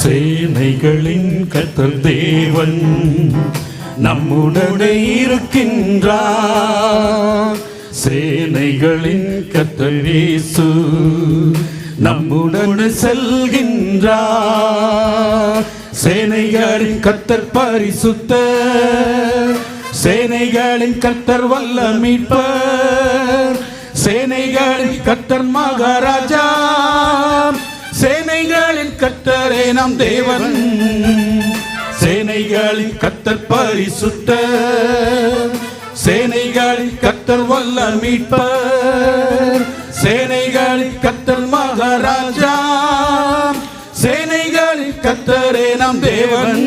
சேனைகளின் கர்த்தர் தேவன் நம்முடனே இருக்கின்றார். சேனைகளின் கர்த்தர் இயேசு நம்முடன் செல்கின்றார். சேனைகளின் கர்த்தர் பரிசுத்தர், சேனைகளின் கர்த்தர் வல்ல மீட்பர், சேனைகளின் கர்த்தர் மகாராஜா, சேனைகளின் கர்த்தரே நம் தேவன். சேனைகளின் கர்த்தர் பரிசுத்தர், சேனைகளின் கர்த்தர் வல்ல மீட்பர், சேனைகளின் கர்த்தர் மகாராஜா, சேனைகளின் கர்த்தரே நம் தேவன்.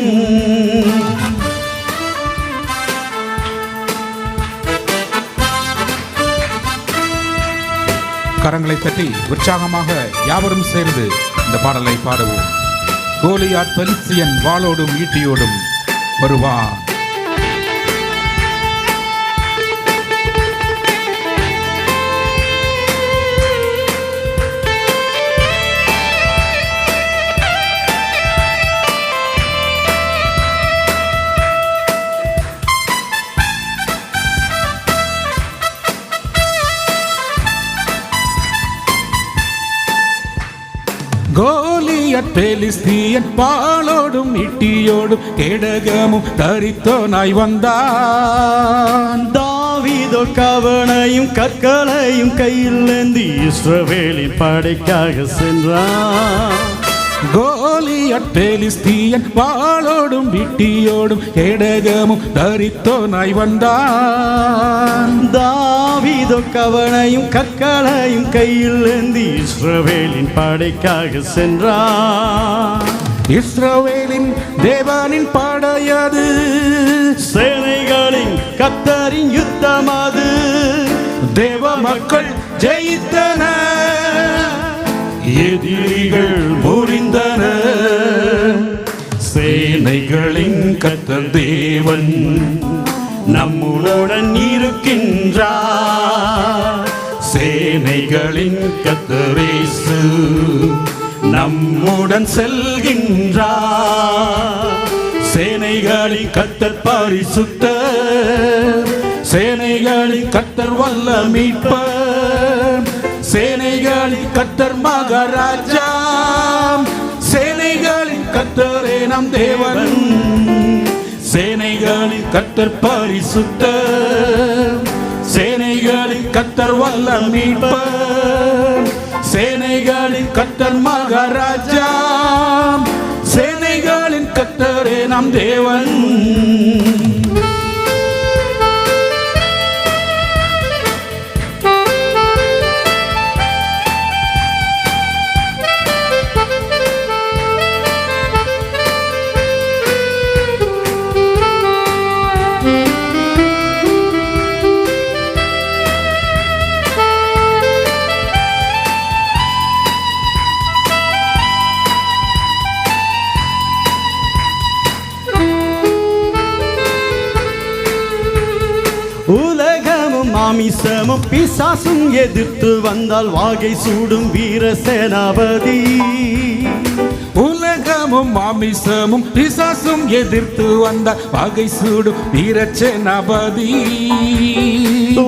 கரங்களை தட்டி உற்சாகமாக யாவரும் சேர்ந்து இந்த பாடலை பாடுவோம். கோலியாத் பெலிஸ்தியன் வாளோடும் ஈட்டியோடும் வருவான். கோலியத் பெலிஸ்தியன் வாளோடும் ஈட்டியோடும் கேடகமும் தரித்தோனாய் வந்தான். தாவீதோ கவனையும் கற்களையும் கையில் ஏந்தி இஸ்ரவேலின் படைக்காக சென்றான். கோலியத் பெலிஸ்தியன் வாளோடும் ஈட்டியோடும் கேடகமும் தரித்தோனாய் வந்தான். தாவீதோ கவனையும் கற்களையும் கையில் ஏந்தி இஸ்ரவேலின் படைக்காக சென்றான். இஸ்ரவேலின் தேவனின் படையது, சேனைகளின் கர்த்தரின் யுத்தம் அது. தேவ மக்கள் ஜெயித்தனர், எதிரிகள் முறிந்தனர். சேனைகளின் கர்த்தர் தேவன் நம்முடன் இருக்கின்றார். சேனைகளின் கர்த்தர் இயேசு நம்முடன் செல்கின்றார். சேனைகளின் கர்த்தர் பரிசுத்தர், சேனைகளின் கர்த்தர் வல்ல மீட்பர், சேனைகளின் கர்த்தர் மகாராஜா, சேனைகளின் கர்த்தரே நம் தேவன். சேனைகளின் கர்த்தர் பரிசுத்தர், சேனைகளின் கர்த்தர் வல்ல மீட்பர், சேனைகளின் கர்த்தர் மகாராஜா, சேனைகளின் கர்த்தரே நம் தேவன். உலகமும் மாமிசமும் பிசாசும் எதிர்த்து வந்தால் வாகை சூடும் வீர சேனாபதி. உலகமும் மாமிசமும் பிசாசும் எதிர்த்து வந்தால் வாகை சூடும் வீர சேனாபதி.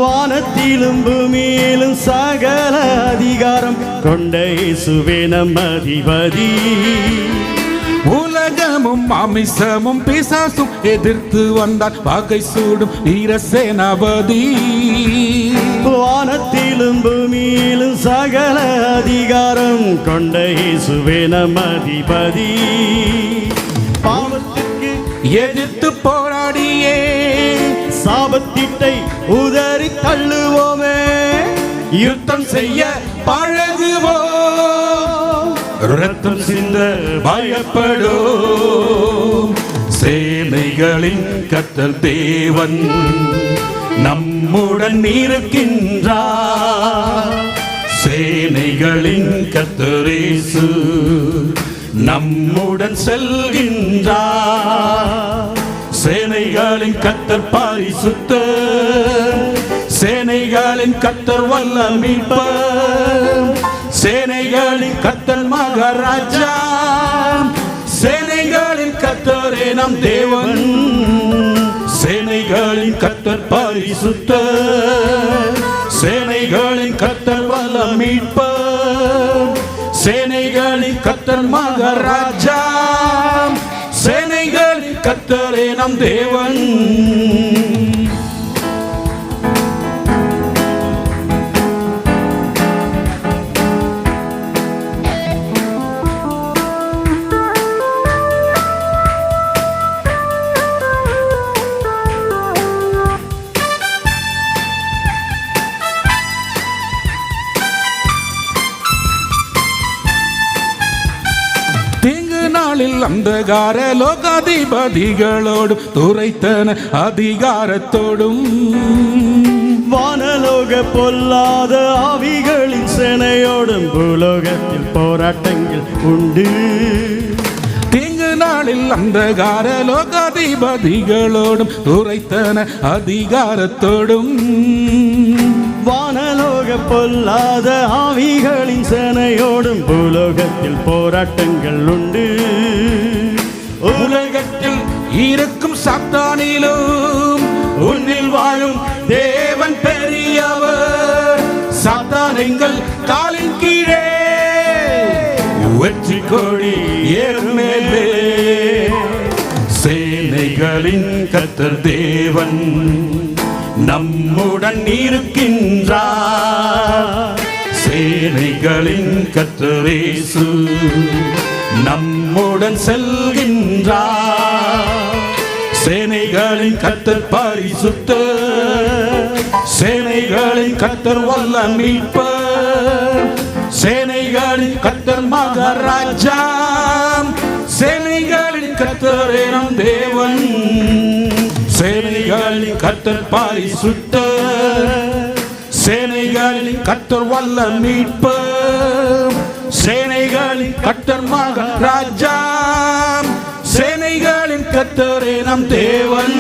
வானத்திலும் பூமியிலும் சகல அதிகாரம் கொண்ட இயேசுவே நம் அதிபதி. உலகமும் மாமிசமும் பிசாசும் எதிர்த்து வந்தால் வாகை சூடும் வீர சேனாபதி. வானத்திலும் பூமியிலும் சகல அதிகாரம் கொண்ட இயேசுவே நம் அதிபதி. பாவத்துக்கு எதிர்த்து போராடியே சாபத்திட்டை உதறி தள்ளுவோமே. யுத்தம் செய்ய பழகுவோம், ரத்தம் சிந்த பயப்படும். சேனைகளின் கர்த்தர் தேவன் நம்முடன் இருக்கின்றார். சேனைகளின் கர்த்தர் இயேசு நம்முடன் செல்கின்றார். சேனைகளின் கர்த்தர் பரிசுத்தர், சேனைகளின் கர்த்தர் வல்ல மீட்பர், சேனைகளின் கர்த்தர் மகாராஜா, கர்த்தரே நம் தேவன் சேனைகளின் கர்த்தர் பரிசுத்தர் சேனைகளின் கர்த்தர் வல்ல மீட்பர் சேனைகளின் கர்த்தர் மகாராஜா சேனைகளின் கர்த்தரே நம் தேவன் நாளில் அந்தகார லோகாதிபதிகளோடும் துரைத்தன அதிகாரத்தோடும் வானலோக பொல்லாத ஆவிகளின் சேனையோடும் பூலோகத்தில் போராட்டங்கள் உண்டு தீங்கு நாளில் அந்தகார லோகாதிபதிகளோடும் துரைத்தன அதிகாரத்தோடும் வானலோக பொல்லாத ஆவிகளின் சேனையோடும் பூலோகத்தில் போராட்டங்கள் உண்டு உலகத்தில் இருக்கும் சாத்தானிலும் உன்னில் வாழும் தேவன் பெரியவர் சாத்தான் எங்கள் காலின் கீழே வெற்றி கொடி ஏறுமேலே சேனைகளின் கர்த்தர் தேவன் நம்முடன் இருக்கின்றார் சேனைகளின் கர்த்தர் இயேசு நம்முடன் செல்கின்றார் சேனைகளின் கர்த்தர் பரிசுத்தர் சேனைகளின் கர்த்தர் வல்ல மீட்பர் சேனைகளின் கர்த்தர் மகாராஜா சேனைகளின் கர்த்தரே நம் தேவன் சேனைகளின் கர்த்தர் பரிசுத்தர் சேனைகளின் கர்த்தர் வல்ல மீட்பர் சேனைகளின் கர்த்தர் மகாராஜா சேனைகளின் கர்த்தரே நம் தேவன்